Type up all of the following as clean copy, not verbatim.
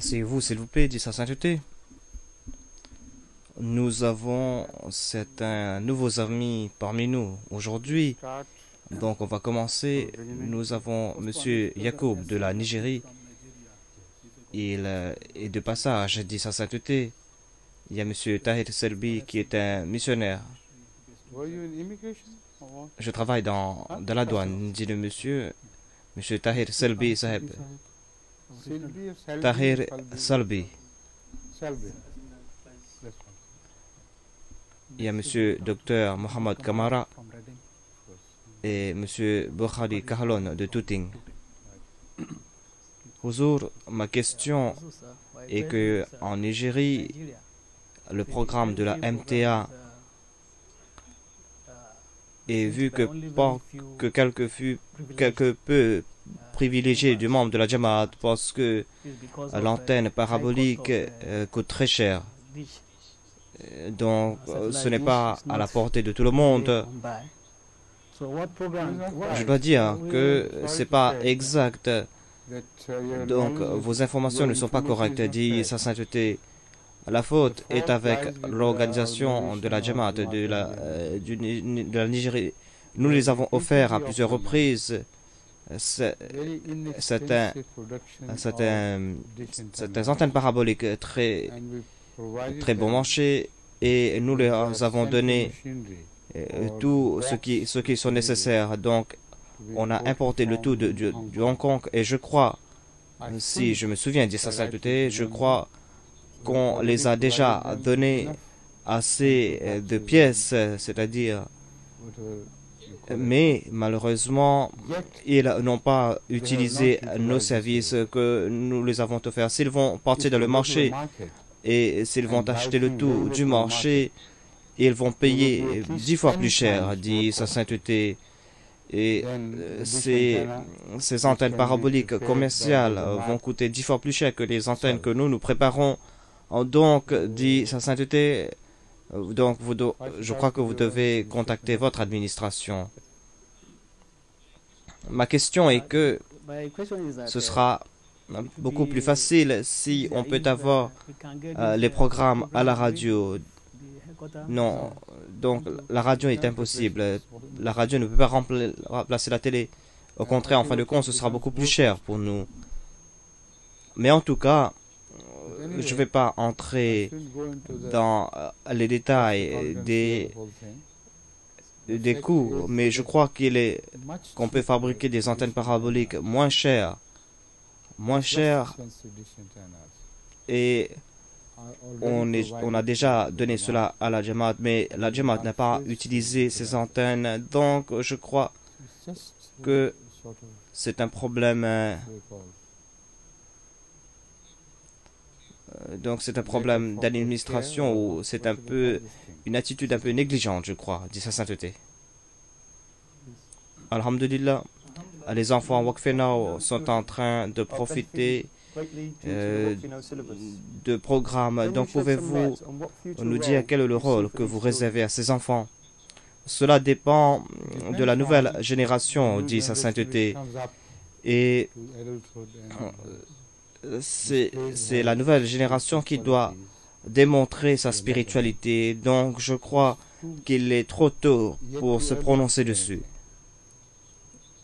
Asseyez-vous, s'il vous plaît, dit sa sainteté. Nous avons certains nouveaux amis parmi nous aujourd'hui. Donc, on va commencer. Nous avons M. Yacoub de la Nigérie. Il est de passage, dit sa sainteté. Il y a M. Tahir Selbi qui est un missionnaire. Je travaille dans la douane, dit le monsieur. M. Tahir Selbi Saheb. Tahir Selbi. Il y a M. Dr Mohamed Kamara et M. Bukhari Kahlon de Tooting. Huzur, ma question est que en Nigérie, le programme de la MTA est vu que quelque peu privilégié du membre de la Jamaat parce que l'antenne parabolique coûte très cher. Donc, ce n'est pas à la portée de tout le monde. Je dois dire que c'est pas exact. Donc, vos informations ne sont pas correctes, dit sa sainteté. La faute est avec l'organisation de la Jamaat de la Nigérie. Nous les avons offerts à plusieurs reprises certaines antennes paraboliques très bon marché et nous leur avons donné tout ce qui sont nécessaires. Donc, on a importé le tout du Hong Kong et je crois, si je me souviens de sa sainteté, je crois qu'on les a déjà donné assez de pièces, c'est-à-dire, mais malheureusement, ils n'ont pas utilisé nos services que nous les avons offerts. S'ils vont partir dans le marché et s'ils vont acheter le tout du marché, ils vont payer 10 fois plus cher, dit sa sainteté. Et ces antennes paraboliques commerciales vont coûter 10 fois plus cher que les antennes que nous préparons. Donc, dit sa sainteté, donc je crois que vous devez contacter votre administration. Ma question est que ce sera beaucoup plus facile si on peut avoir les programmes à la radio. Non, donc la radio est impossible. La radio ne peut pas remplacer la télé. Au contraire, en fin de compte, ce sera beaucoup plus cher pour nous. Mais en tout cas, je ne vais pas entrer dans les détails des coûts, mais je crois qu'on peut fabriquer des antennes paraboliques moins chères, et on a déjà donné cela à la Jamaat, mais la Jamaat n'a pas utilisé ces antennes, donc je crois que c'est un problème. Donc c'est un problème d'administration ou c'est un peu une attitude un peu négligente, je crois, dit sa sainteté. Alhamdulillah, les enfants Wakfenao sont en train de profiter de programmes. Donc pouvez-vous nous dire quel est le rôle que vous réservez à ces enfants? Cela dépend de la nouvelle génération, dit sa sainteté. Et c'est la nouvelle génération qui doit démontrer sa spiritualité. Donc je crois qu'il est trop tôt pour se prononcer dessus.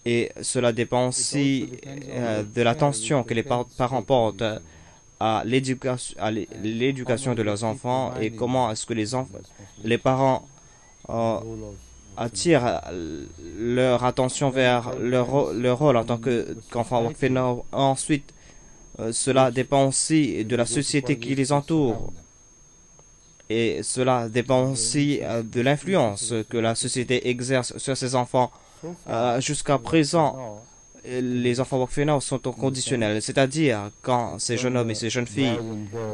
Et cela dépend aussi de l'attention que les parents portent à l'éducation de leurs enfants et comment est-ce que les parents attirent leur attention vers leur rôle en tant qu'enfant Wakfenao. Ensuite, cela dépend aussi de la société qui les entoure. Et cela dépend aussi de l'influence que la société exerce sur ces enfants. Jusqu'à présent, les enfants Wakfenao sont au conditionnel, c'est-à-dire quand ces jeunes hommes et ces jeunes filles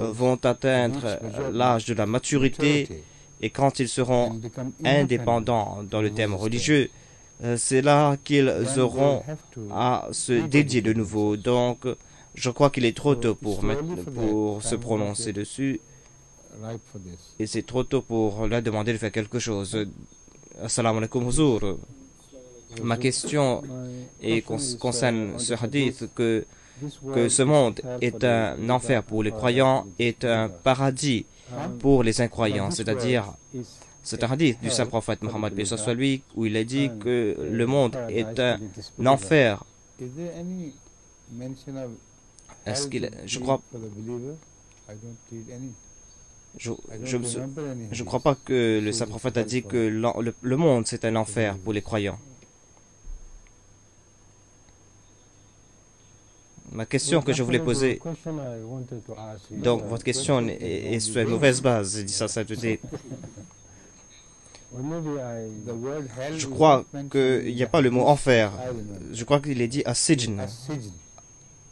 vont atteindre l'âge de la maturité et quand ils seront indépendants dans le thème religieux, c'est là qu'ils auront à se dédier de nouveau. Donc, je crois qu'il est trop tôt pour se prononcer dessus. Et c'est trop tôt pour leur demander de faire quelque chose. Assalamu alaikum huzur. Ma question concerne ce hadith que que ce monde est un enfer pour les croyants, est un paradis pour les incroyants. C'est-à-dire, c'est un hadith du saint prophète Mohammed, paix soit lui, où il a dit que le monde est un enfer. Est-ce qu'il, je crois, je crois pas que le saint prophète a dit que le monde c'est un enfer pour les croyants. Ma question que je voulais poser, donc votre question est sur une mauvaise base, dit sa sainteté. Je crois qu'il n'y a pas le mot enfer. Je crois qu'il est dit à Sijn.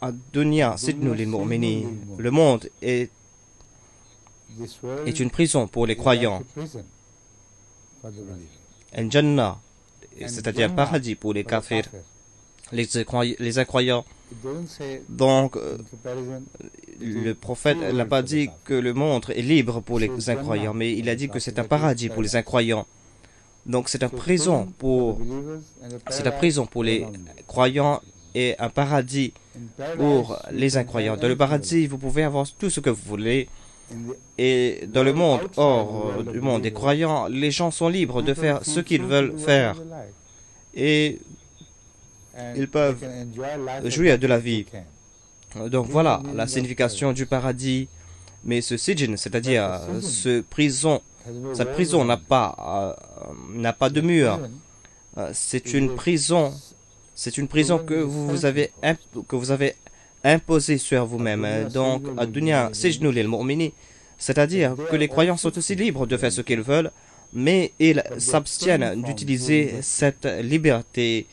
À Dunya, Sidnu lil mu'minin. Le monde est une prison pour les croyants. Un Jannah, c'est-à-dire un paradis pour les kafirs, les incroyants. Donc, le prophète n'a pas dit que le monde est libre pour les incroyants, mais il a dit que c'est un paradis pour les incroyants. Donc, c'est une prison pour les croyants et un paradis pour les incroyants. Dans le paradis, vous pouvez avoir tout ce que vous voulez. Et dans le monde hors du monde des croyants, les gens sont libres de faire ce qu'ils veulent faire. Et ils peuvent jouir de la vie. Donc voilà la signification du paradis. Mais ce sijin, c'est-à-dire cette prison n'a pas de mur. C'est une prison que vous avez imposée sur vous-même. Donc, à dunya sijnu lil mu'minin, c'est-à-dire que les croyants sont aussi libres de faire ce qu'ils veulent, mais ils s'abstiennent d'utiliser cette liberté.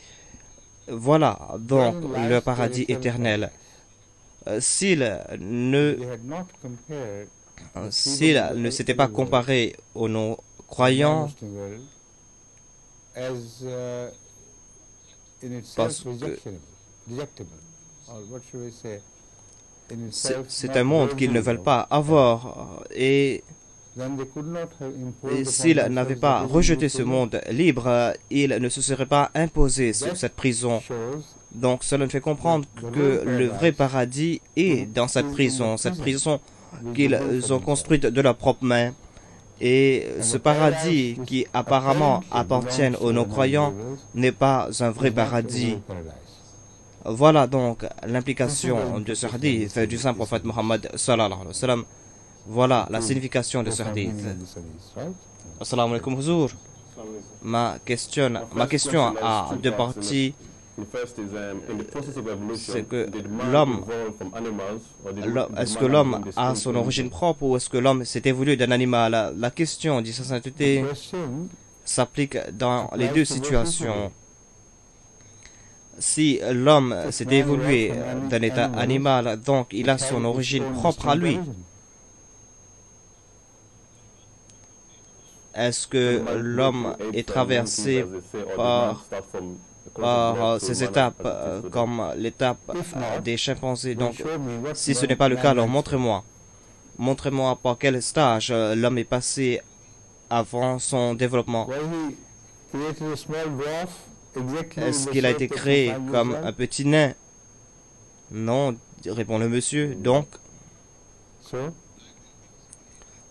Voilà donc le paradis éternel. S'ils ne s'étaient pas comparés aux non-croyants, parce que c'est un monde qu'ils ne veulent pas avoir, et s'ils n'avaient pas rejeté ce monde libre, ils ne se seraient pas imposés sur cette prison. Donc cela nous fait comprendre que le vrai paradis est dans cette prison qu'ils ont construite de leurs propres mains. Et ce paradis qui apparemment appartient aux non-croyants n'est pas un vrai paradis. Voilà donc l'implication de ce hadith du saint prophète Mohammed sallallahu alayhi wa sallam. Voilà la signification de ce hadith. Assalamu alaikum Huzour. Ma question a deux parties. C'est que est-ce que l'homme a son origine propre ou est-ce que l'homme s'est évolué d'un animal? La question, dit sa sainteté, s'applique dans les deux situations. Si l'homme s'est évolué d'un état animal, donc il a son origine propre à lui. Est-ce que l'homme est traversé par ces étapes comme l'étape des chimpanzés? Donc, si ce n'est pas le cas, alors montrez-moi. Montrez-moi par quel stage l'homme est passé avant son développement. Est-ce qu'il a été créé comme un petit nain? Non, répond le monsieur. Donc,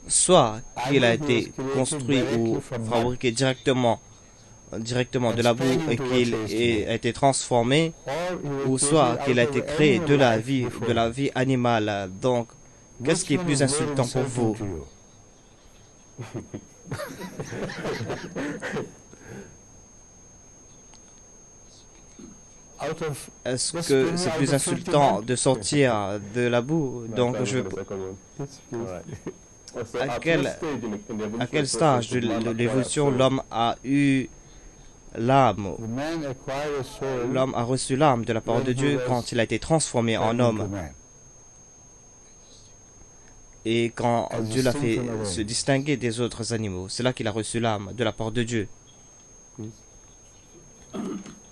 soit qu'il a été construit ou fabriqué directement de la boue et qu'il a été transformé, ou soit qu'il a été créé de la vie animale. Donc, qu'est-ce qui est plus insultant pour vous? Est-ce que c'est plus insultant de sortir de la boue? Donc, à quel stage de l'évolution l'homme a eu l'âme? L'homme a reçu l'âme de la part de Dieu quand il a été transformé en homme. Et quand Dieu l'a fait se distinguer des autres animaux, c'est là qu'il a reçu l'âme de la part de Dieu.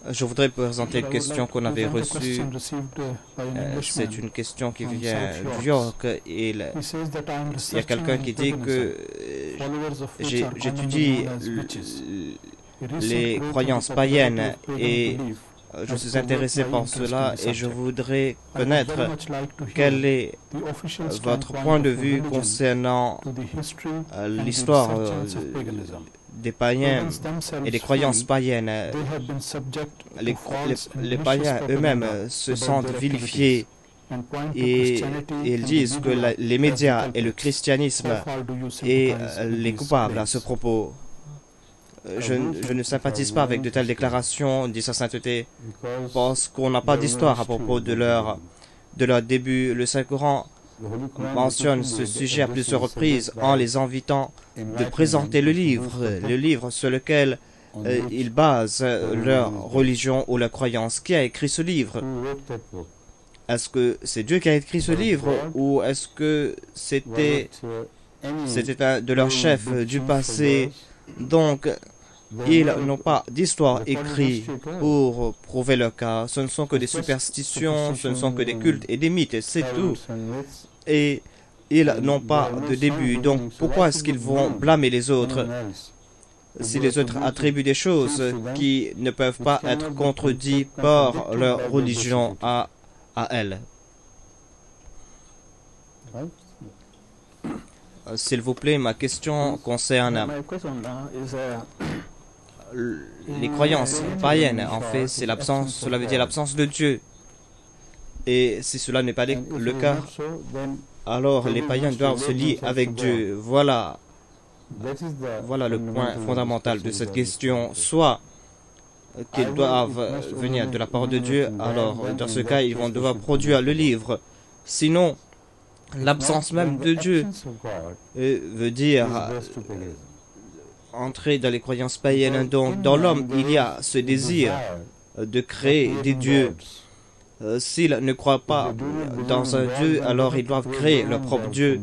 Je voudrais présenter une question qu'on avait reçue. C'est une question qui vient du York. Et il y a quelqu'un qui dit que j'étudie les croyances païennes et Je suis intéressé par cela et je voudrais connaître quel est votre point de vue concernant l'histoire des païens et des croyances païennes. Les païens eux-mêmes se sentent vilifiés et ils disent que les médias et le christianisme est les coupables à ce propos. Je ne sympathise pas avec de telles déclarations, dit sa sainteté, parce qu'on n'a pas d'histoire à propos de leur début. Le Saint-Coran mentionne ce sujet à plusieurs reprises en les invitant de présenter le livre sur lequel ils basent leur religion ou leur croyance. Qui a écrit ce livre? Est-ce que c'est Dieu qui a écrit ce livre ou est-ce que c'était un de leurs chefs du passé? Donc, ils n'ont pas d'histoire écrite pour prouver leur cas. Ce ne sont que des superstitions, ce ne sont que des cultes et des mythes, c'est tout. Et ils n'ont pas de début. Donc, pourquoi est-ce qu'ils vont blâmer les autres si les autres attribuent des choses qui ne peuvent pas être contredites par leur religion à elle? S'il vous plaît, ma question concerne les croyances païennes. En fait, c'est l'absence, cela veut dire l'absence de Dieu. Et si cela n'est pas le cas, alors les païens doivent se lier avec Dieu. Voilà le point fondamental de cette question. Soit qu'ils doivent venir de la part de Dieu, alors dans ce cas, ils vont devoir produire le livre. Sinon, l'absence même de Dieu veut dire entrer dans les croyances païennes. Donc, dans l'homme, il y a ce désir de créer des dieux. S'ils ne croient pas dans un dieu, alors ils doivent créer leur propre dieu.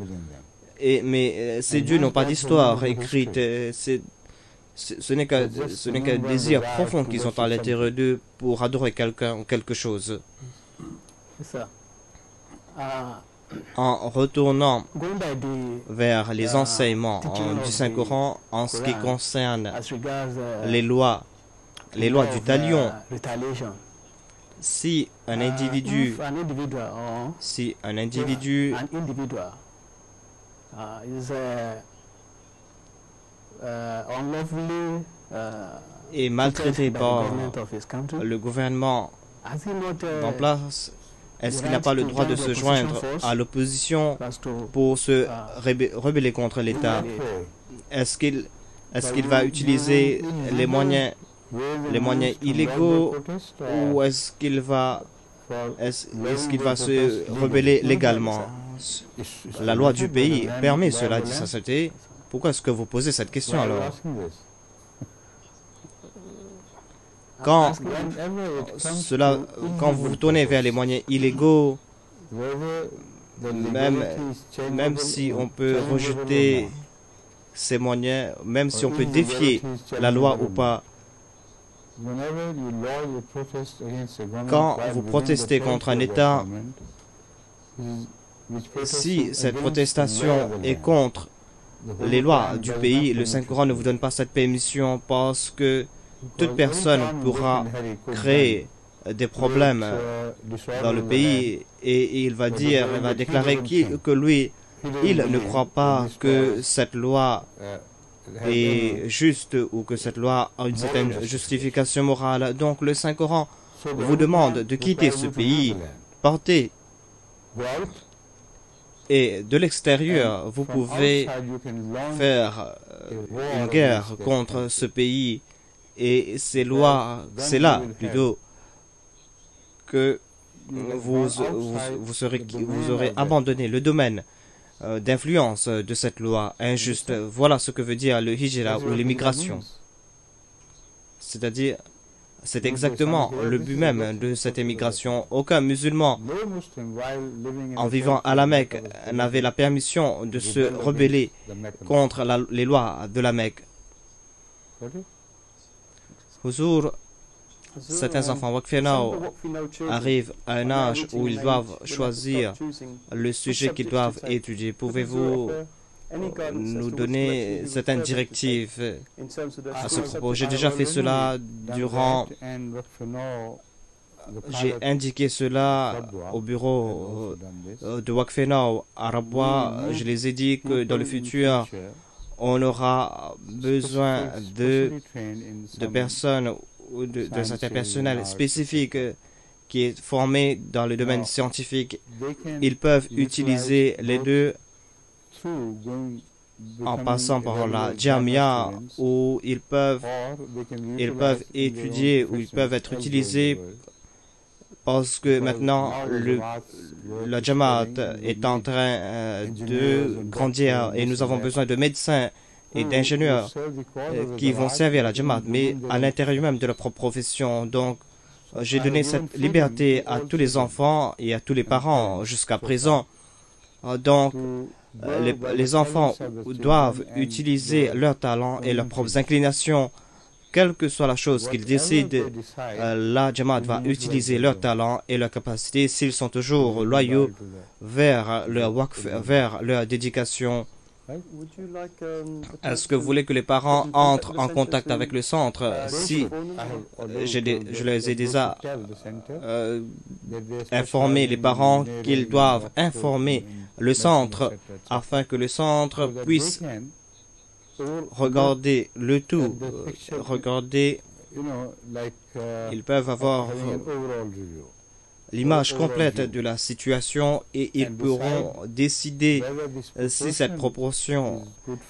Mais ces dieux n'ont pas d'histoire écrite. Ce n'est qu'un désir profond qu'ils ont à l'intérieur d'eux pour adorer quelqu'un ou quelque chose. En retournant vers les enseignements du Saint-Coran en ce qui concerne les lois du talion, si un individu est maltraité par le gouvernement en place, est-ce qu'il n'a pas le droit de se joindre à l'opposition pour se rebeller contre l'État? Est-ce qu'il va utiliser les moyens illégaux ou est-ce qu'il va se rebeller légalement? La loi du pays permet cela, dit sa sainteté. Pourquoi est-ce que vous posez cette question alors? Quand vous vous tournez vers les moyens illégaux, même si on peut rejeter ces moyens, même si on peut défier la loi ou pas, quand vous protestez contre un État, si cette protestation est contre les lois du pays, le Saint-Coran ne vous donne pas cette permission parce que toute personne pourra créer des problèmes dans le pays et il va déclarer que lui, il ne croit pas que cette loi est juste ou que cette loi a une certaine justification morale. Donc le Saint-Coran vous demande de quitter ce pays, partez. Et de l'extérieur, vous pouvez faire une guerre contre ce pays. Et ces lois, c'est là plutôt que vous aurez abandonné le domaine d'influence de cette loi injuste. Voilà ce que veut dire le hijra ou l'immigration. C'est-à-dire, c'est exactement le but même de cette immigration. Aucun musulman, en vivant à la Mecque, n'avait la permission de se rebeller contre les lois de la Mecque. Huzour, certains enfants Waqf-e-Nau arrivent à un âge où ils doivent choisir le sujet qu'ils doivent étudier. Pouvez-vous nous donner certaines directives à ce propos? J'ai déjà fait cela durant j'ai indiqué cela au bureau de Waqf Now à Rabwa. Je les ai dit que dans le futur, on aura besoin de personnes ou de certains personnels spécifiques qui est formé dans le domaine scientifique. Ils peuvent utiliser les deux en passant par la Jamia, où ils peuvent étudier, où ils peuvent être utilisés, parce que maintenant la Jamaat est en train de grandir et nous avons besoin de médecins et d'ingénieurs qui vont servir la Jamaat, mais à l'intérieur même de leur propre profession. Donc, j'ai donné cette liberté à tous les enfants et à tous les parents jusqu'à présent. Donc, les enfants doivent utiliser leurs talents et leurs propres inclinations. Quelle que soit la chose qu'ils décident, la Jamaat va utiliser leurs talents et leurs capacités s'ils sont toujours loyaux vers leur waqf, vers leur dédication. Est-ce que vous voulez que les parents entrent en contact avec le centre? Si je les ai déjà informé, les parents, qu'ils doivent informer le centre afin que le centre puisse regarder le tout, ils peuvent avoir l'image complète de la situation et ils pourront décider si cette proportion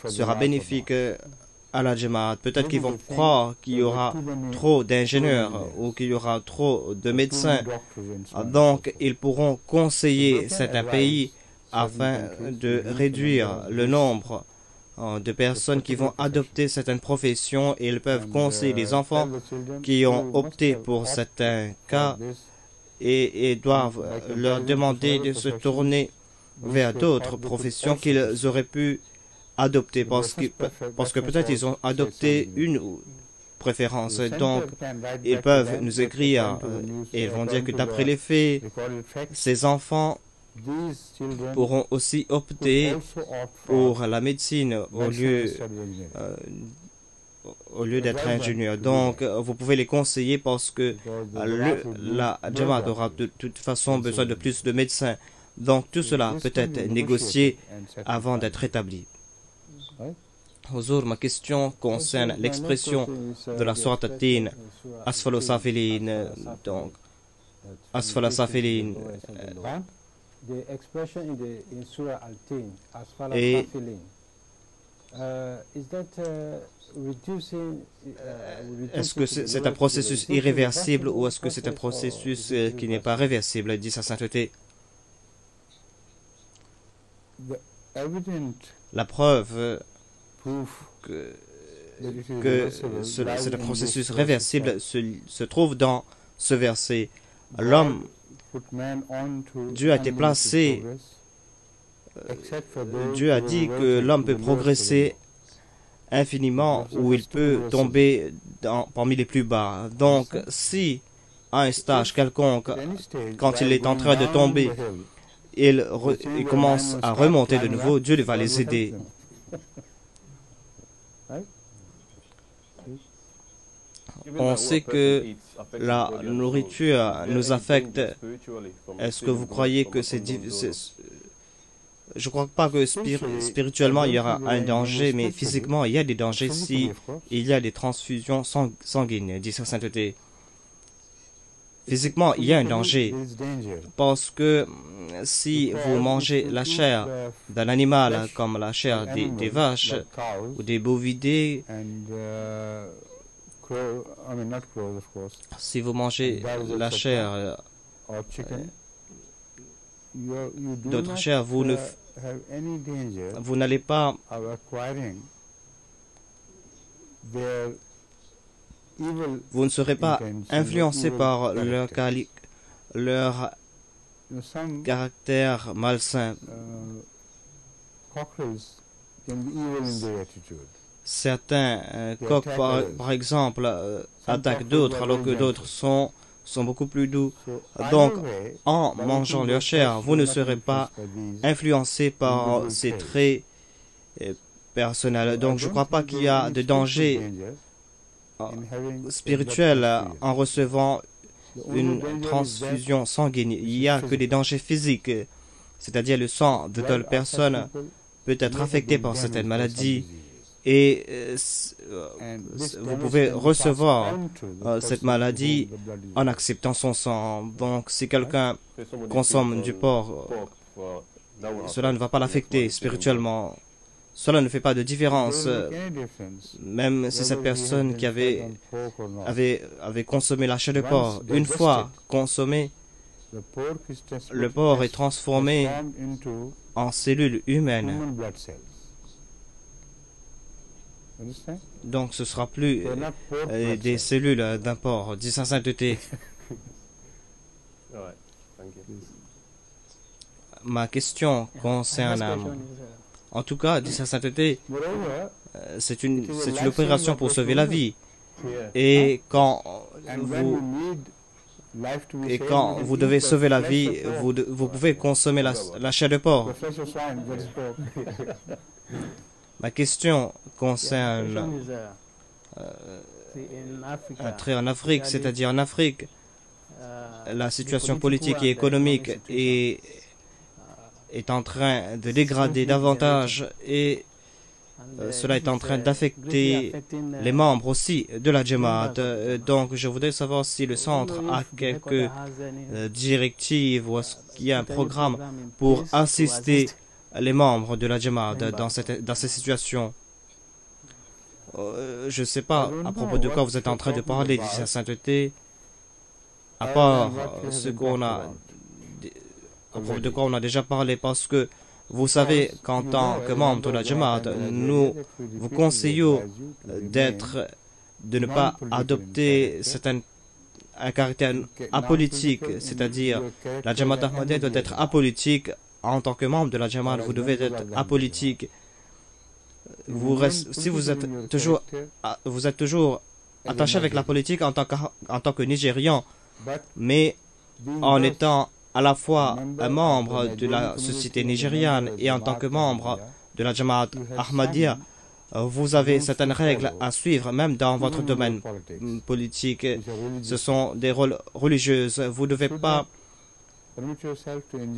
sera bénéfique à la Jamaat. Peut-être qu'ils vont croire qu'il y aura trop d'ingénieurs ou qu'il y aura trop de médecins. Donc, ils pourront conseiller certains pays afin de réduire le nombre de personnes qui vont adopter certaines professions, et ils peuvent conseiller les enfants qui ont opté pour certains cas et doivent leur demander de se tourner vers d'autres professions qu'ils auraient pu adopter parce que peut-être ils ont adopté une préférence. Donc, ils peuvent nous écrire et ils vont dire que d'après les faits, ces enfants pourront aussi opter pour la médecine au lieu d'être ingénieur. Donc, vous pouvez les conseiller parce que la Jamaat aura de toute façon besoin de plus de médecins. Donc, tout cela peut être négocié avant d'être établi. Huzur, ma question concerne l'expression de la sourate At-Tin, Asfala Safilin. Donc, Asfala Safilin. The expression in Surah Al-Tin, Asfala Safilin, is that reducing? Est-ce que c'est un processus irréversible ou est-ce que c'est un processus qui n'est pas réversible, dit sa sainteté? La preuve que c'est un processus réversible se trouve dans ce verset. L'homme, Dieu a été placé, Dieu a dit que l'homme peut progresser infiniment ou il peut tomber parmi les plus bas. Donc, si à un stage quelconque, quand il est en train de tomber, il commence à remonter de nouveau, Dieu va les aider. On sait que la nourriture nous affecte. Est-ce que vous croyez que c'est difficile? Je ne crois pas que spirituellement il y aura un danger, mais physiquement il y a des dangers si il y a des transfusions sanguines, dit sa sainteté. Physiquement il y a un danger, parce que si vous mangez la chair d'un animal comme la chair des vaches ou des bovidés, si vous mangez la chair d'autres chairs, vous n'allez pas vous ne serez pas influencé par leur caractère malsain. Certains coqs, par exemple, attaquent d'autres, alors que d'autres sont beaucoup plus doux. Donc, en mangeant leur chair, vous ne serez pas influencé par ces traits personnels. Donc, je ne crois pas qu'il y a de danger spirituel en recevant une transfusion sanguine. Il n'y a que des dangers physiques, c'est-à-dire le sang de telle personne peut être affecté par certaines maladies et vous pouvez recevoir cette maladie en acceptant son sang. Donc si quelqu'un consomme du porc, cela ne va pas l'affecter spirituellement. Cela ne fait pas de différence, même si cette personne qui avait consommé la chair de porc, une fois consommé, le porc est transformé en cellules humaines. Donc ce ne sera plus des cellules d'un porc, dit sa sainteté. Ma question concerne, en tout cas, dit sa sainteté, c'est une opération pour sauver la vie. Et quand vous devez sauver la vie, vous pouvez consommer la chair de porc. Ma question concerne un trait en Afrique, c'est-à-dire en Afrique, la situation politique et économique est en train de dégrader davantage et cela est en train d'affecter les membres aussi de la Jamaat. Donc je voudrais savoir si le centre a quelques directives ou est-ce qu'il y a un programme pour assister les membres de la Jamaat dans ces situations. Je ne sais pas à propos de quoi vous êtes en train de parler, dit sa sainteté, à part ce qu'on a, à propos de quoi on a déjà parlé, parce que vous savez qu'en tant que membre de la Jamaat, nous vous conseillons de ne pas adopter un caractère apolitique, c'est-à-dire la Jamaat Ahmadiyya doit être apolitique. En tant que membre de la Jamaat, vous devez être apolitique. Si vous êtes toujours attaché avec la politique en tant que Nigérian, mais en étant à la fois un membre de la société nigériane et en tant que membre de la Jamaat Ahmadiyya, vous avez certaines règles à suivre, même dans votre domaine politique. Ce sont des rôles religieux. Vous ne devez pas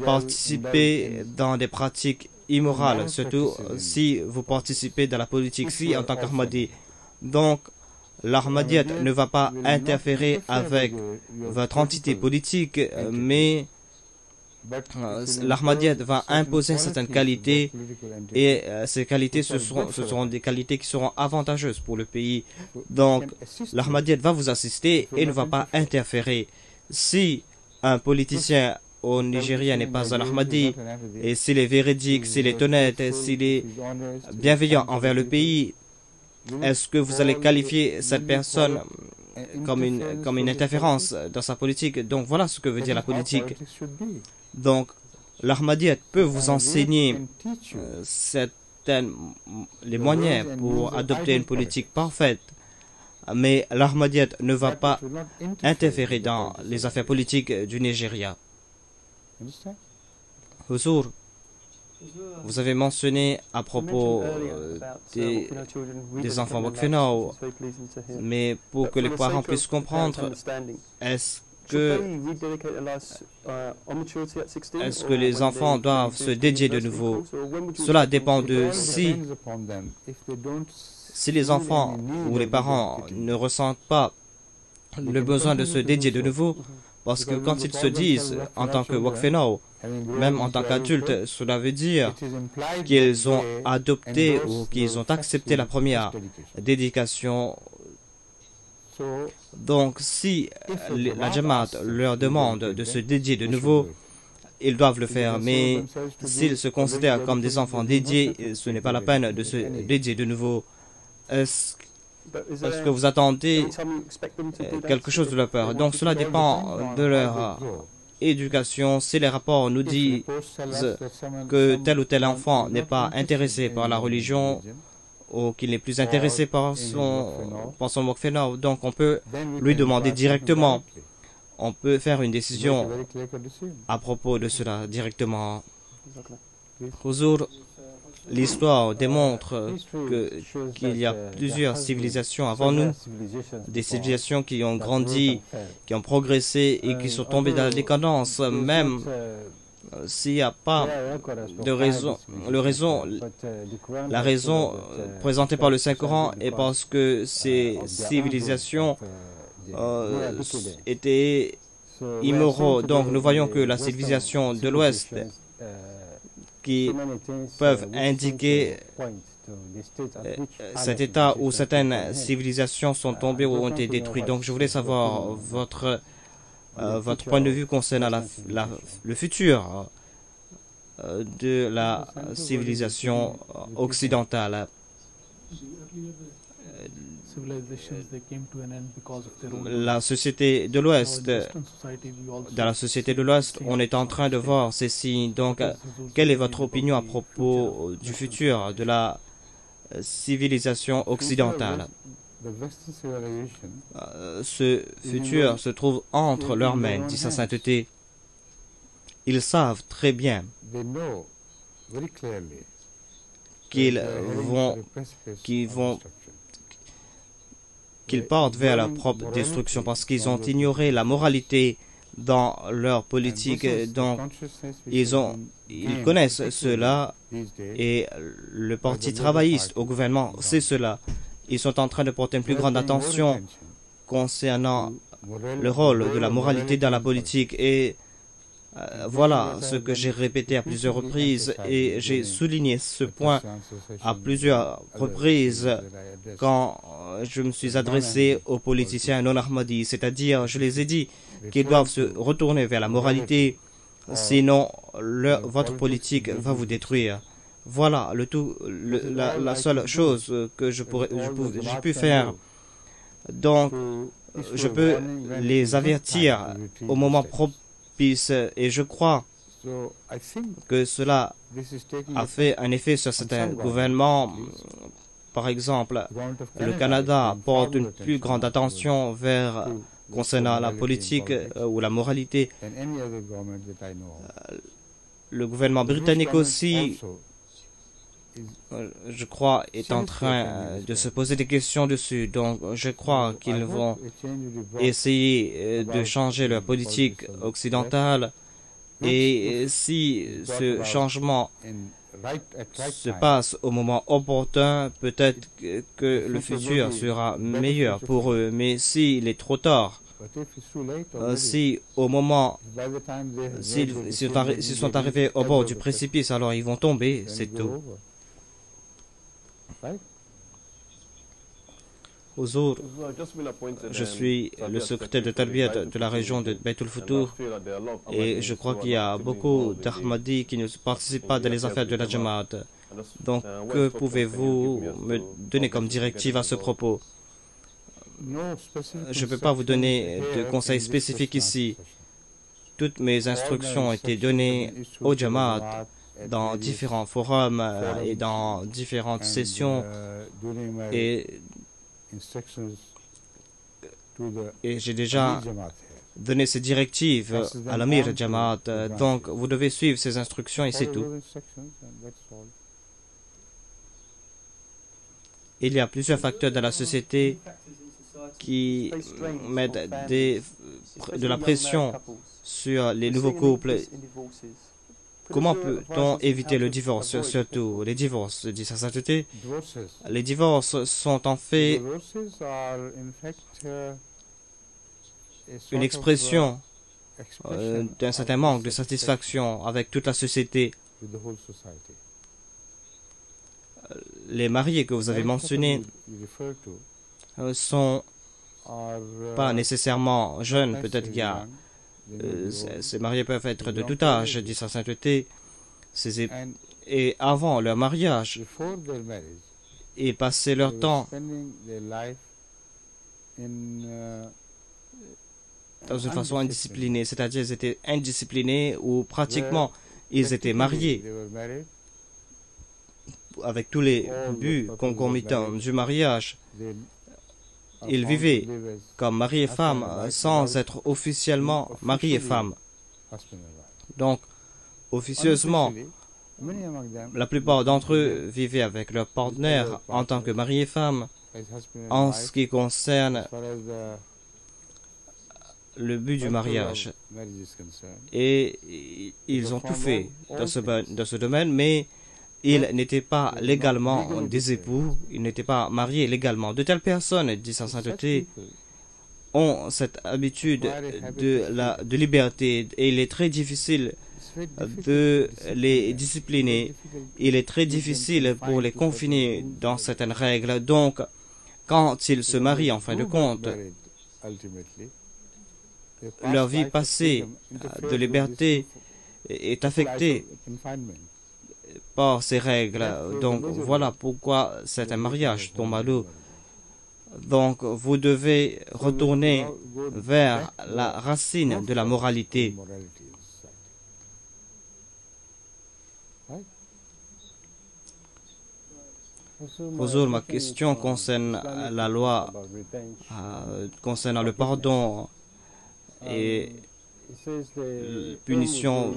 participer dans des pratiques immorales, surtout si vous participez dans la politique, si en tant qu'Ahmadi. Donc, l'Ahmadiyyat ne va pas interférer avec votre entité politique, mais l'Ahmadiyyat va imposer certaines qualités et ces qualités, ce seront des qualités qui seront avantageuses pour le pays. Donc, l'Ahmadiyyat va vous assister et ne va pas interférer. Si un politicien au Nigeria n'est pas un Ahmadi, et s'il est véridique, s'il est honnête, s'il est bienveillant envers le pays, est-ce que vous allez qualifier cette personne comme une interférence dans sa politique? Donc voilà ce que veut dire la politique. Donc l'Ahmadiyyat peut vous enseigner les moyens pour adopter une politique parfaite, mais l'Ahmadiyyat ne va pas interférer dans les affaires politiques du Nigeria. Huzur, vous avez mentionné à propos des enfants Wakfenau, mais pour que les parents puissent comprendre, est-ce que les enfants doivent se dédier de nouveau? Cela dépend de si les enfants ou les parents ne ressentent pas le besoin de se dédier de nouveau, parce que quand ils se disent en tant que Wakfenau, même en tant qu'adultes, cela veut dire qu'ils ont adopté ou qu'ils ont accepté la première dédication. Donc, si la Jamaat leur demande de se dédier de nouveau, ils doivent le faire. Mais s'ils se considèrent comme des enfants dédiés, ce n'est pas la peine de se dédier de nouveau. Est-ce que vous attendez quelque chose de leur part? Donc, cela dépend de leur éducation. Si les rapports nous disent que tel ou tel enfant n'est pas intéressé par la religion ou qu'il n'est plus intéressé par son Wakfenau, donc on peut lui demander directement. On peut faire une décision à propos de cela directement. Huzur, L'histoire démontre qu'il y a plusieurs civilisations avant nous, des civilisations qui ont grandi, qui ont progressé et qui sont tombées dans la décadence, même s'il n'y a pas de raison. La raison présentée par le Saint-Coran est parce que ces civilisations étaient immoraux. Donc nous voyons que la civilisation de l'Ouest qui peuvent indiquer cet état où certaines civilisations sont tombées ou ont été détruites. Donc je voulais savoir votre point de vue concernant le futur de la civilisation occidentale. La société de l'Ouest, dans la société de l'Ouest, on est en train de voir ces signes. Donc, quelle est votre opinion à propos du futur de la civilisation occidentale? Ce futur se trouve entre leurs mains, dit sa sainteté. Ils savent très bien qu'ils partent vers leur propre destruction parce qu'ils ont ignoré la moralité dans leur politique. Donc, ils connaissent cela et le parti travailliste au gouvernement sait cela. Ils sont en train de porter une plus grande attention concernant le rôle de la moralité dans la politique et voilà ce que j'ai répété à plusieurs reprises et j'ai souligné ce point à plusieurs reprises quand je me suis adressé aux politiciens non ahmadis, c'est-à-dire je les ai dit qu'ils doivent se retourner vers la moralité, sinon votre politique va vous détruire. Voilà la seule chose que j'ai pu faire. Donc, je peux les avertir au moment propice et je crois que cela a fait un effet sur certains gouvernements. Par exemple, le Canada porte une plus grande attention concernant la politique ou la moralité. Le gouvernement britannique aussi, je crois, est en train de se poser des questions dessus. Donc, je crois qu'ils vont essayer de changer leur politique occidentale. Et si ce changement se passe au moment opportun, peut-être que le futur sera meilleur pour eux. Mais s'il est trop tard, si au moment, s'ils sont arrivés au bord du précipice, alors ils vont tomber, c'est tout. Huzour, je suis le secrétaire de Tarbiyat de la région de Beit el-Futur et je crois qu'il y a beaucoup d'Ahmadis qui ne participent pas dans les affaires de la Jamaat. Donc, que pouvez-vous me donner comme directive à ce propos? Je ne peux pas vous donner de conseils spécifiques ici. Toutes mes instructions ont été données au Jamaat dans différents forums et dans différentes sessions et j'ai déjà donné ces directives à l'Amir Jamaat. Donc, vous devez suivre ces instructions et c'est tout. Il y a plusieurs facteurs dans la société qui mettent de la pression sur les nouveaux couples. Comment peut-on éviter le divorce, surtout les divorces, dit sa sainteté? Les divorces sont en fait une expression d'un certain manque de satisfaction avec toute la société. Les mariés que vous avez mentionnés sont pas nécessairement jeunes, peut-être qu'il y a ces mariés peuvent être de tout âge, dit sa sainteté, et avant leur mariage, ils passaient leur temps dans une façon indisciplinée, c'est-à-dire ils étaient indisciplinés ou pratiquement ils étaient mariés avec tous les buts concomitants du mariage. Ils vivaient comme mari et femme sans être officiellement mari et femme. Donc, officieusement, La plupart d'entre eux vivaient avec leur partenaire en tant que mari et femme. En ce qui concerne le but du mariage. Et ils ont tout fait dans ce domaine, mais ils n'étaient pas légalement des époux, ils n'étaient pas mariés légalement. De telles personnes, dit sa sainteté, ont cette habitude de liberté et il est très difficile de les discipliner. Il est très difficile pour les confiner dans certaines règles. Donc, quand ils se marient en fin de compte, leur vie passée de liberté est affectée par ces règles. Donc voilà pourquoi c'est un mariage tombe à l'eau. Donc vous devez retourner vers la racine de la moralité. Huzur, ma question concerne la loi concernant le pardon et punition.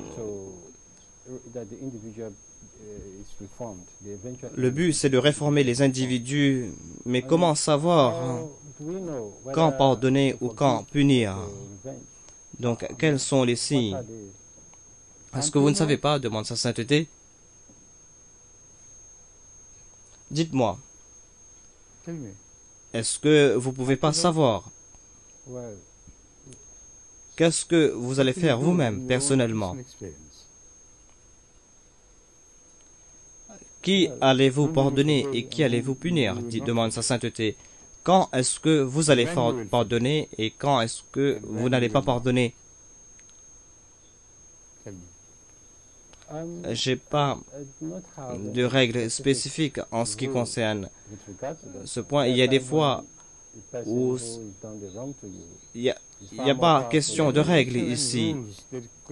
Le but, c'est de réformer les individus, mais comment savoir quand pardonner ou quand punir? Donc, quels sont les signes? Est-ce que vous ne savez pas? Demande sa sainteté. Dites-moi. Est-ce que vous ne pouvez pas savoir? Qu'est-ce que vous allez faire vous-même, personnellement? Qui allez-vous pardonner et qui allez-vous punir? Demande sa sainteté. Quand est-ce que vous allez pardonner et quand est-ce que vous n'allez pas pardonner? J'ai pas de règles spécifiques en ce qui concerne ce point. Il y a des fois où il n'y a pas question de règles ici.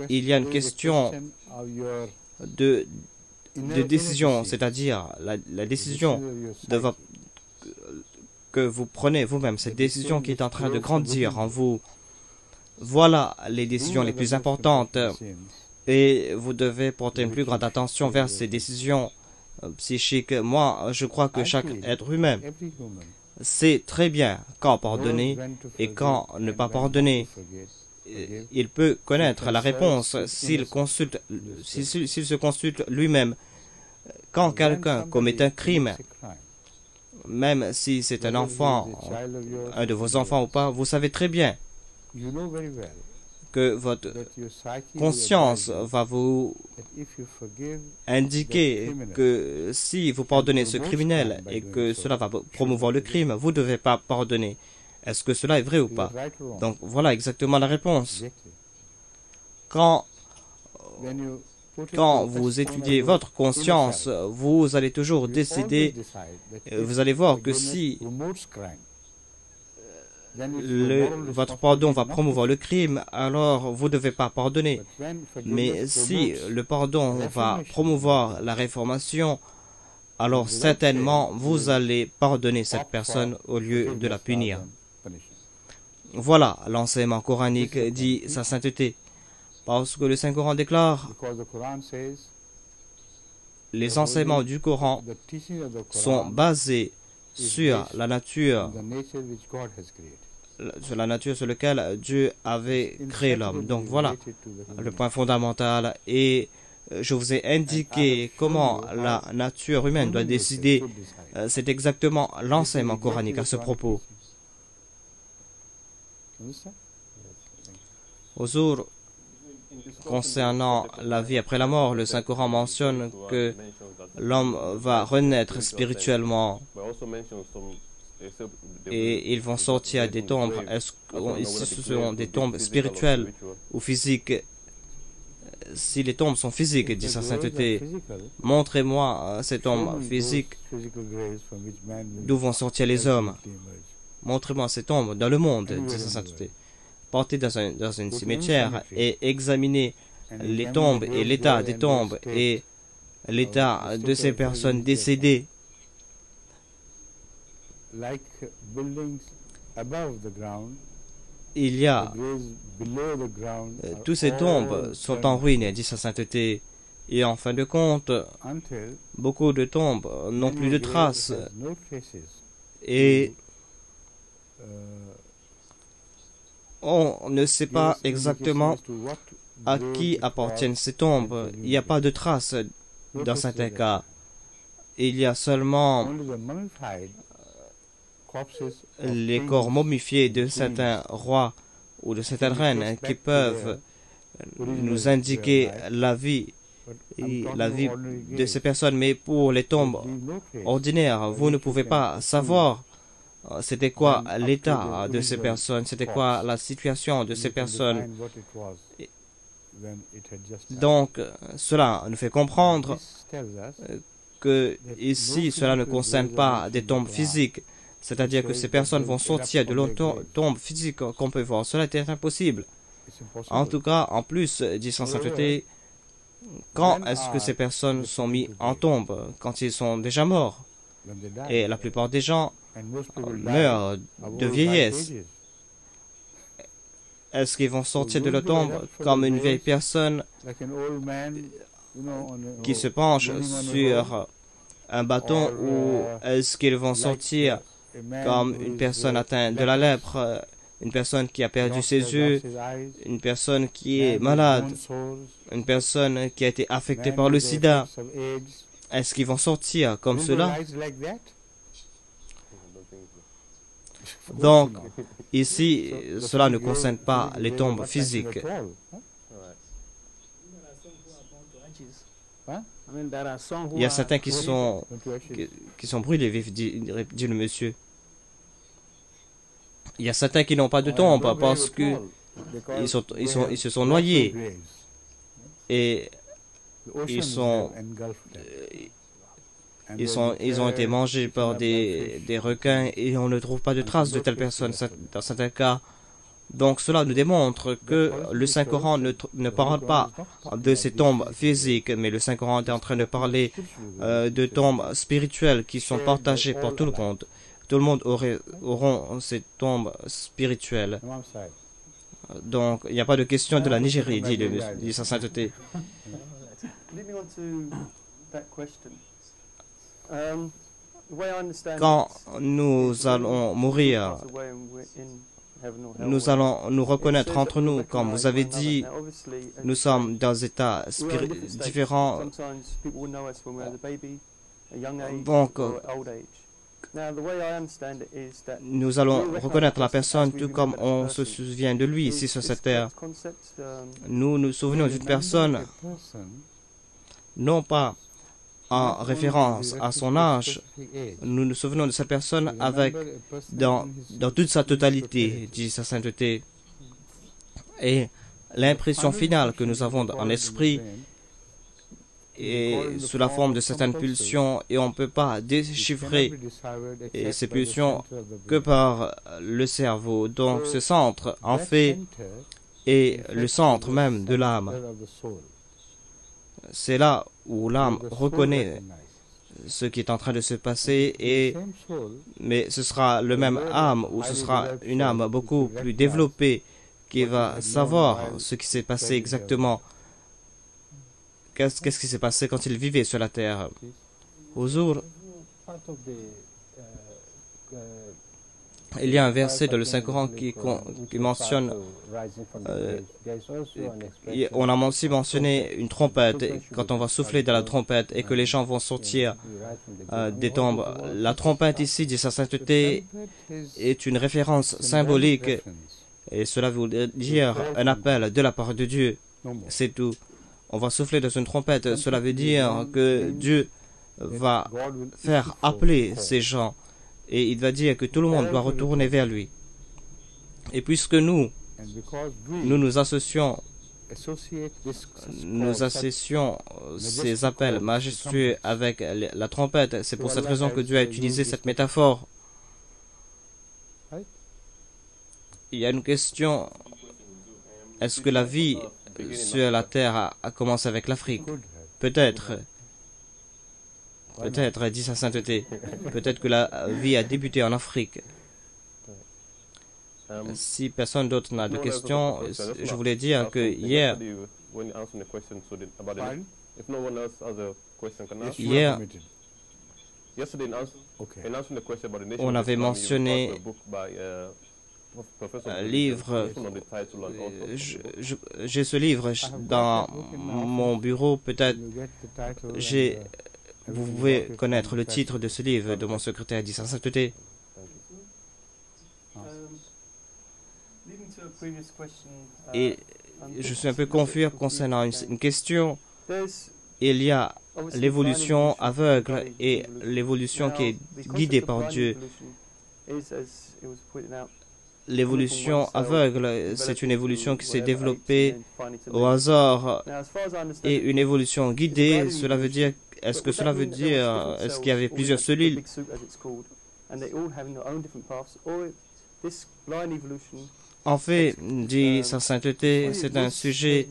Il y a une question de décision, c'est-à-dire la décision que vous prenez vous-même, cette décision qui est en train de grandir en vous. Voilà les décisions les plus importantes. Et vous devez porter une plus grande attention vers ces décisions psychiques. Moi, je crois que chaque être humain sait très bien quand pardonner et quand ne pas pardonner. Il peut connaître la réponse s'il se consulte lui-même. Quand quelqu'un commet un crime, même si c'est un enfant, un de vos enfants ou pas, vous savez très bien que votre conscience va vous indiquer que si vous pardonnez ce criminel et que cela va promouvoir le crime, vous ne devez pas pardonner. Est-ce que cela est vrai ou pas? Donc voilà exactement la réponse. Quand vous étudiez votre conscience, vous allez toujours décider, vous allez voir que si votre pardon va promouvoir le crime, alors vous ne devez pas pardonner. Mais si le pardon va promouvoir la réformation, alors certainement vous allez pardonner cette personne au lieu de la punir. Voilà l'enseignement coranique, dit sa sainteté. Parce que le Saint-Coran déclare, les enseignements du Coran sont basés sur la nature sur laquelle Dieu avait créé l'homme. Donc voilà le point fondamental. Et je vous ai indiqué comment la nature humaine doit décider. C'est exactement l'enseignement coranique à ce propos. Huzur, concernant la vie après la mort, le Saint-Coran mentionne que l'homme va renaître spirituellement et ils vont sortir des tombes. Est-ce que ce sont des tombes spirituelles ou physiques? Si les tombes sont physiques, dit sa sainteté, montrez-moi ces tombes physiques d'où vont sortir les hommes. Montrez-moi ces tombes dans le monde, dit sa sainteté. Partez dans un cimetière et examinez les tombes et l'état des tombes et l'état de ces personnes décédées. Il y a tous ces tombes sont en ruine, dit sa sainteté. Et en fin de compte, beaucoup de tombes n'ont plus de traces. Et on ne sait pas exactement à qui appartiennent ces tombes. Il n'y a pas de traces dans certains cas. Il y a seulement les corps momifiés de certains rois ou de certaines reines qui peuvent nous indiquer la vie de ces personnes. Mais pour les tombes ordinaires, vous ne pouvez pas savoir c'était quoi l'état de ces personnes, c'était quoi la situation de ces personnes. Donc, cela nous fait comprendre que ici, cela ne concerne pas des tombes physiques. C'est-à-dire que ces personnes vont sortir de tombes physiques qu'on peut voir. Cela est impossible. En tout cas, en plus, dit sans sainteté, quand est-ce que ces personnes sont mises en tombe? Quand ils sont déjà morts. Et la plupart des gens meurent de vieillesse. Est-ce qu'ils vont sortir de la tombe comme une vieille personne qui se penche sur un bâton, ou est-ce qu'ils vont sortir comme une personne atteinte de la lèpre, une personne qui a perdu ses yeux, une personne qui est malade, une personne qui a été affectée par le sida? Est-ce qu'ils vont sortir comme cela? Donc, ici, cela ne concerne pas les tombes physiques. Il y a certains qui sont brûlés vifs, dit le monsieur. Il y a certains qui n'ont pas de tombe parce que ils se sont noyés et ils ont été mangés par des requins et on ne trouve pas de traces de telles personnes dans certains cas. Donc cela nous démontre que le Saint-Coran ne parle pas de ces tombes physiques, mais le Saint-Coran est en train de parler de tombes spirituelles qui sont partagées par tout le monde. Tout le monde auront ces tombes spirituelles. Donc il n'y a pas de question de la Nigérie, dit sa sainteté. Quand nous allons mourir, nous allons nous reconnaître entre nous. Comme vous avez dit, nous sommes dans des états différents. Donc, nous allons reconnaître la personne tout comme on se souvient de lui ici sur cette terre. Nous nous souvenons d'une personne, non pas en référence à son âge, nous nous souvenons de cette personne dans toute sa totalité, dit sa sainteté. Et l'impression finale que nous avons en esprit est sous la forme de certaines pulsions, et on ne peut pas déchiffrer ces pulsions que par le cerveau. Donc ce centre, en fait, est le centre même de l'âme. C'est là où l'âme reconnaît ce qui est en train de se passer, mais ce sera le même âme, ou ce sera une âme beaucoup plus développée qui va savoir ce qui s'est passé exactement. Qu'est-ce qui s'est passé quand il vivait sur la terre? Huzour, il y a un verset dans le Saint-Coran qui mentionne, on a aussi mentionné une trompette, quand on va souffler dans la trompette et que les gens vont sortir des tombes. La trompette ici, dit sa sainteté, est une référence symbolique, et cela veut dire un appel de la part de Dieu. C'est tout. On va souffler dans une trompette, cela veut dire que Dieu va faire appeler ces gens. Et il va dire que tout le monde doit retourner vers lui. Et puisque nous associons ces appels majestueux avec la trompette, c'est pour cette raison que Dieu a utilisé cette métaphore. Il y a une question. Est-ce que la vie sur la terre a commencé avec l'Afrique? Peut-être. Peut-être, dit sa sainteté. Peut-être que la vie a débuté en Afrique. Si personne d'autre n'a de questions, je voulais dire que hier, Hier, on avait mentionné un livre. J'ai ce livre dans mon bureau. Peut-être vous pouvez connaître le titre de ce livre de mon secrétaire dit sa sainteté. Et je suis un peu confus concernant une question. Il y a l'évolution aveugle et l'évolution qui est guidée par Dieu. L'évolution aveugle, c'est une évolution qui s'est développée au hasard. Et une évolution guidée, cela veut dire, est-ce qu'il y avait plusieurs cellules? En fait, dit sa sainteté, c'est un sujet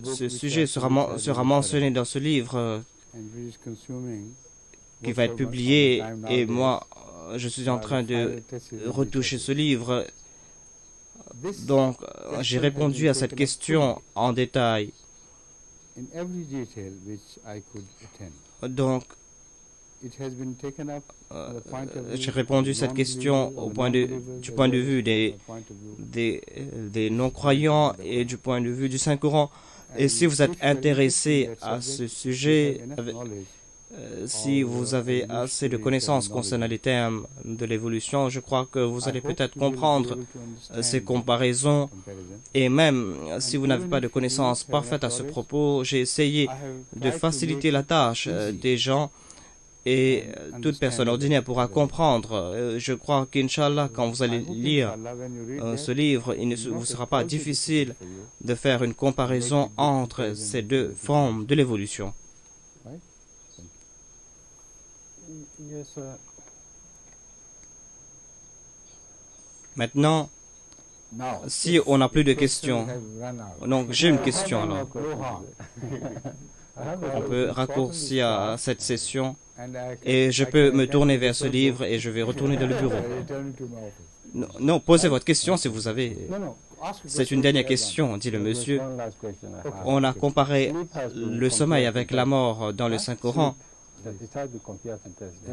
ce sujet sera mentionné dans ce livre qui va être publié, et moi, je suis en train de retoucher ce livre. Donc, j'ai répondu à cette question en détail. Donc, j'ai répondu à cette question du point de vue des non-croyants et du point de vue du Saint-Coran. Et si vous êtes intéressé à ce sujet, si vous avez assez de connaissances concernant les termes de l'évolution, je crois que vous allez peut-être comprendre ces comparaisons. Et même si vous n'avez pas de connaissances parfaites à ce propos, j'ai essayé de faciliter la tâche des gens. Et toute personne ordinaire pourra comprendre. Je crois qu'Inch'Allah, quand vous allez lire ce livre, il ne vous sera pas difficile de faire une comparaison entre ces deux formes de l'évolution. Maintenant, si on n'a plus de questions, donc j'ai une question alors. On peut raccourcir cette session et je peux me tourner vers ce livre et je vais retourner dans le bureau. Non, posez votre question si vous avez. C'est une dernière question, dit le monsieur. On a comparé le sommeil avec la mort dans le Saint-Coran.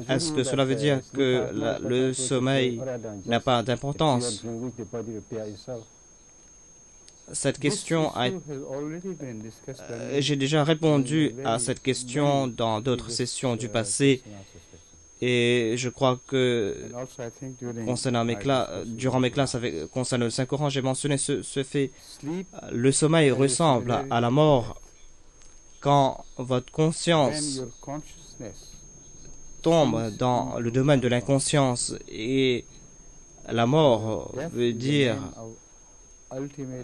Est-ce que cela veut dire que le sommeil n'a pas d'importance? Cette question j'ai déjà répondu à cette question dans d'autres sessions du passé, et je crois que durant mes classes concernant le Saint-Coran, j'ai mentionné ce fait. Le sommeil ressemble à la mort. Quand votre conscience tombe dans le domaine de l'inconscience, et la mort veut dire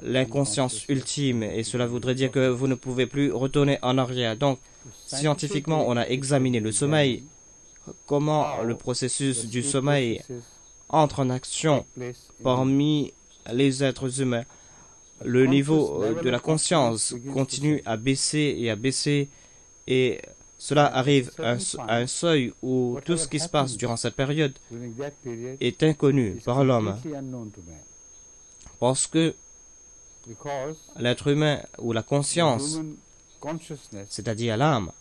l'inconscience ultime, et cela voudrait dire que vous ne pouvez plus retourner en arrière. Donc, scientifiquement, on a examiné le sommeil, comment le processus du sommeil entre en action parmi les êtres humains. Le niveau de la conscience continue à baisser, et cela arrive à un seuil où tout ce qui se passe durant cette période est inconnu par l'homme. Parce que l'être humain ou la conscience, c'est-à-dire l'âme,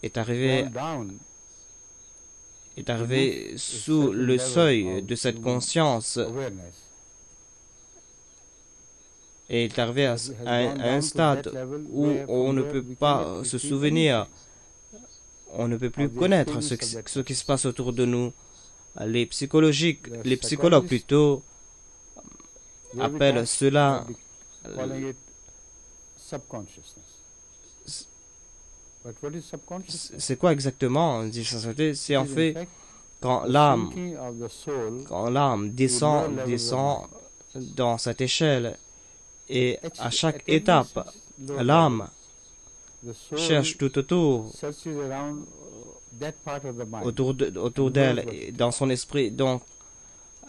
est arrivé sous le seuil de cette conscience et est arrivé à un stade où on ne peut pas se souvenir, on ne peut plus connaître ce qui se passe autour de nous. Les psychologues plutôt, appellent cela c'est quoi exactement? C'est en fait quand l'âme descend dans cette échelle, et à chaque étape, l'âme cherche tout autour d'elle, dans son esprit. Donc,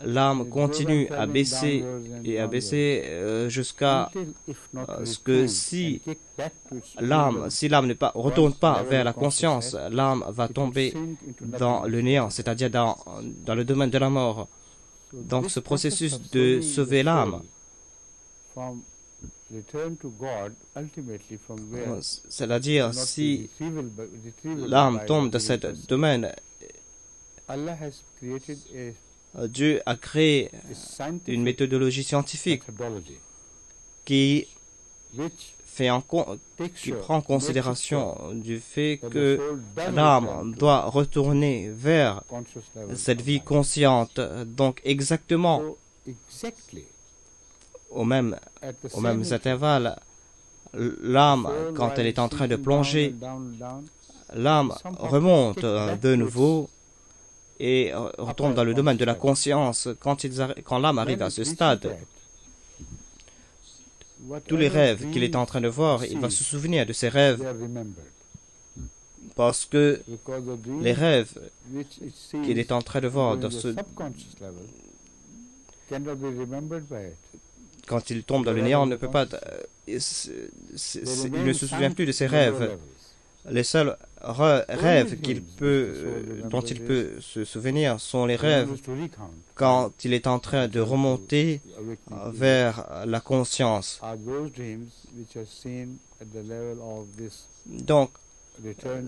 l'âme continue à baisser jusqu'à ce que si l'âme ne retourne pas vers la conscience, l'âme va tomber dans le néant, c'est-à-dire dans le domaine de la mort. Donc ce processus de sauver l'âme, c'est-à-dire si l'âme tombe dans ce domaine, Dieu a créé une méthodologie scientifique qui prend en considération du fait que l'âme doit retourner vers cette vie consciente, donc exactement aux mêmes intervalles. L'âme, quand elle est en train de plonger, l'âme remonte de nouveau et retombe dans le domaine de la conscience. Quand l'âme arrive à ce stade, tous les rêves qu'il est en train de voir, il va se souvenir de ces rêves, parce que les rêves qu'il est en train de voir quand il tombe dans le néant, ne peut pas. Il ne se souvient plus de ses rêves. Les seuls rêves dont il peut se souvenir sont les rêves quand il est en train de remonter vers la conscience. Donc,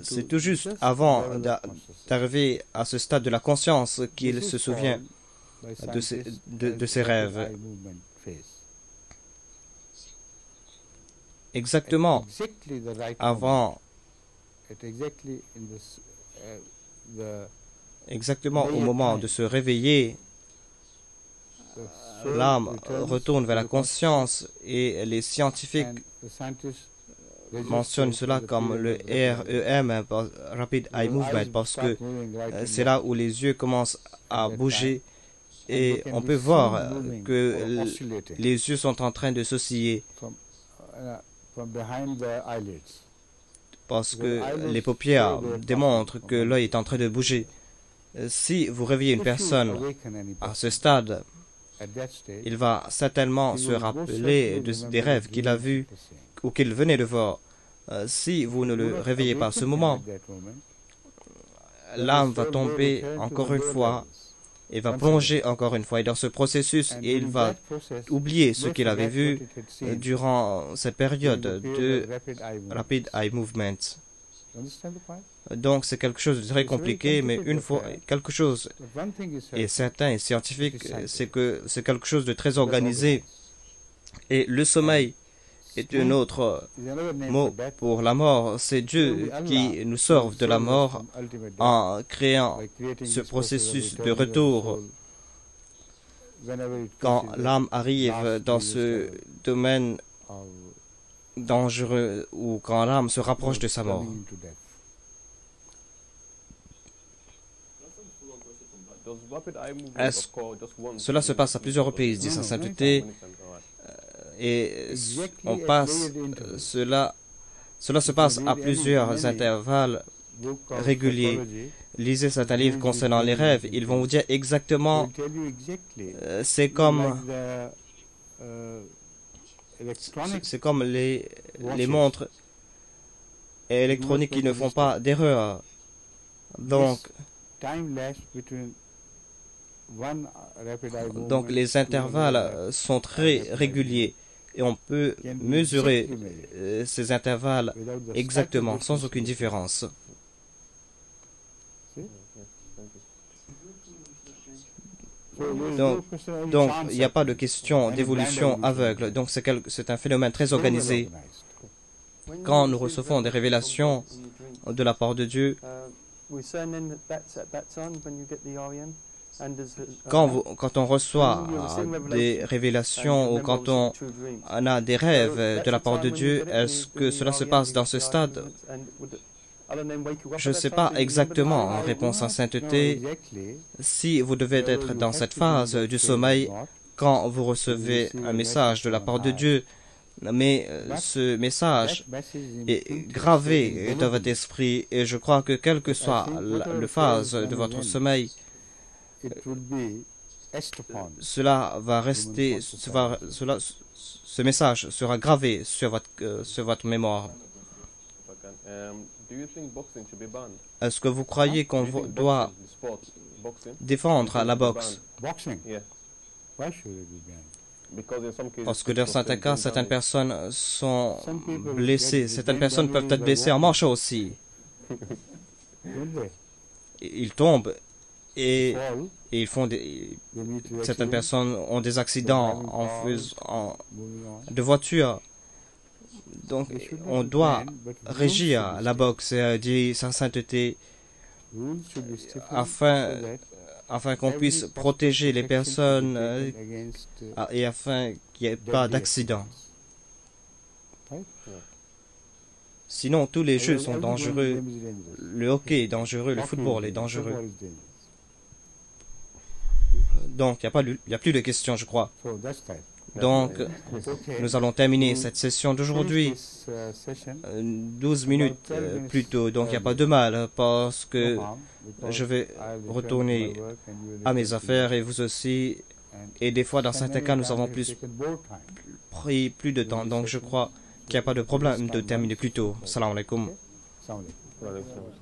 c'est tout juste avant d'arriver à ce stade de la conscience qu'il se souvient de ses rêves. Exactement avant, exactement au moment de se réveiller, l'âme retourne vers la conscience et les scientifiques mentionnent cela comme le REM, Rapid Eye Movement, parce que c'est là où les yeux commencent à bouger et on peut voir que les yeux sont en train de s'osciller parce que les paupières démontrent que l'œil est en train de bouger. Si vous réveillez une personne à ce stade, il va certainement se rappeler des rêves qu'il a vus ou qu'il venait de voir. Si vous ne le réveillez pas à ce moment, l'âme va tomber encore une fois et va plonger encore une fois. Et dans ce processus, il va oublier ce qu'il avait vu durant cette période de Rapid Eye Movement. Donc c'est quelque chose de très compliqué, mais une fois quelque chose est certain et scientifique, c'est que c'est quelque chose de très organisé. Et le sommeil est un autre mot pour la mort. C'est Dieu qui nous sauve de la mort en créant ce processus de retour. Quand l'âme arrive dans ce domaine dangereux ou quand l'âme se rapproche de sa mort. Cela se passe à plusieurs reprises, dit sa sainteté, et cela se passe à plusieurs intervalles réguliers. Lisez certains livres concernant les rêves, ils vont vous dire exactement, c'est comme les montres électroniques qui ne font pas d'erreur. Donc les intervalles sont très réguliers et on peut mesurer ces intervalles exactement, sans aucune différence. Donc il n'y a pas de question d'évolution aveugle. Donc c'est un phénomène très organisé. Quand nous recevons des révélations de la part de Dieu, quand on reçoit des révélations ou quand on a des rêves de la part de Dieu, est-ce que cela se passe dans ce stade? Je ne sais pas exactement, en réponse en sainteté, si vous devez être dans cette phase du sommeil quand vous recevez un message de la part de Dieu, mais ce message est gravé dans votre esprit et je crois que quelle que soit la phase de votre sommeil, cela va rester, ce message sera gravé sur votre mémoire. Est-ce que vous croyez qu'on doit défendre la boxe? Why should it be banned? Parce que dans certains cas, certaines personnes sont blessées. Certaines personnes peuvent être blessées en marchant aussi. Don't they? Ils tombent et Fall, ils font they meet to certaines accident, personnes ont des accidents moving on. de voiture. Donc, They should not on be doit banned, but rules régir should be la strict. boxe et dire sa sainteté Rules should be stiffened afin so that afin qu'on every puisse possible protéger les protection should be personnes taken against, et afin qu'il n'y ait pas deadly d'accident. accidents. Right? Sinon, tous les jeux sont Every dangereux. game is dangerous. Le hockey est dangereux, le Hockey football is est dangerous, dangereux. football is dangerous. Donc, il n'y a plus de questions, je crois. So that's that. Donc, Okay. nous allons terminer cette session d'aujourd'hui Finish this, session. 12 minutes plus tôt. Donc, il n'y a pas de mal parce que No harm, because je vais I'll return to retourner my work and you will à mes return to affaires yours. et vous aussi. And Et des fois, dans so certains many cas, nous times avons it's plus taken more time. pris plus de temps. Donc, je crois qu'il n'y a pas de problème de terminer plus tôt. Salam alaikum. Sound like- Wa alaykum assalam.